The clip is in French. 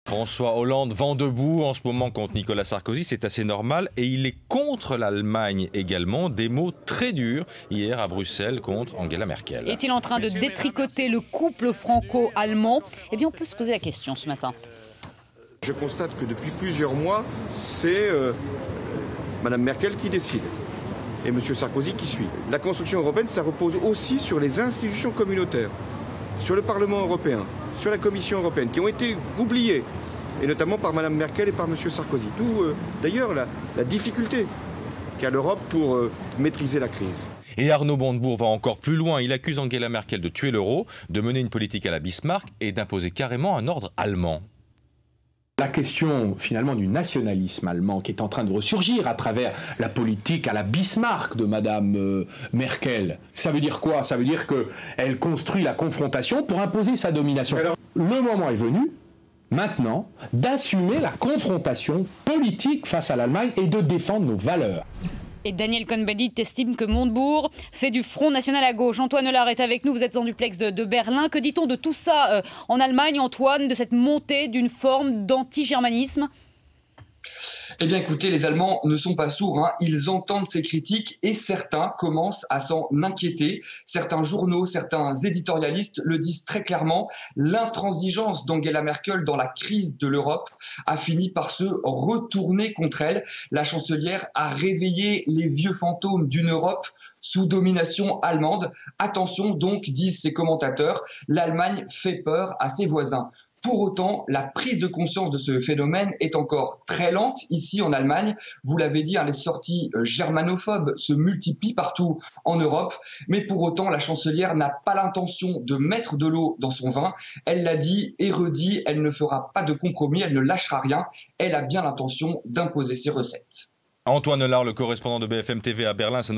François Hollande vent debout en ce moment contre Nicolas Sarkozy, c'est assez normal. Et il est contre l'Allemagne également. Des mots très durs hier à Bruxelles contre Angela Merkel. Est-il en train de détricoter le couple franco-allemand? Eh bien, on peut se poser la question ce matin. Je constate que depuis plusieurs mois, c'est Mme Merkel qui décide et M. Sarkozy qui suit. La construction européenne, ça repose aussi sur les institutions communautaires, sur le Parlement européen, sur la Commission européenne, qui ont été oubliées, et notamment par Mme Merkel et par M. Sarkozy. D'où d'ailleurs la difficulté qu'a l'Europe pour maîtriser la crise. Et Arnaud Montebourg va encore plus loin. Il accuse Angela Merkel de tuer l'euro, de mener une politique à la Bismarck et d'imposer carrément un ordre allemand. La question finalement du nationalisme allemand qui est en train de ressurgir à travers la politique à la Bismarck de Madame Merkel. Ça veut dire quoi? Ça veut dire qu'elle construit la confrontation pour imposer sa domination. Le moment est venu, maintenant, d'assumer la confrontation politique face à l'Allemagne et de défendre nos valeurs. Et Daniel Cohn-Bendit estime que Montebourg fait du Front National à gauche. Antoine Hollard est avec nous, vous êtes en duplex de Berlin. Que dit-on de tout ça en Allemagne, Antoine, de cette montée d'une forme d'anti-germanisme ? Eh bien écoutez, les Allemands ne sont pas sourds, hein. Ils entendent ces critiques et certains commencent à s'en inquiéter. Certains journaux, certains éditorialistes le disent très clairement, l'intransigeance d'Angela Merkel dans la crise de l'Europe a fini par se retourner contre elle. La chancelière a réveillé les vieux fantômes d'une Europe sous domination allemande. Attention donc, disent ces commentateurs, l'Allemagne fait peur à ses voisins. Pour autant, la prise de conscience de ce phénomène est encore très lente ici en Allemagne. Vous l'avez dit, les sorties germanophobes se multiplient partout en Europe. Mais pour autant, la chancelière n'a pas l'intention de mettre de l'eau dans son vin. Elle l'a dit et redit, elle ne fera pas de compromis, elle ne lâchera rien. Elle a bien l'intention d'imposer ses recettes. Antoine Hollard, le correspondant de BFM TV à Berlin, ça nous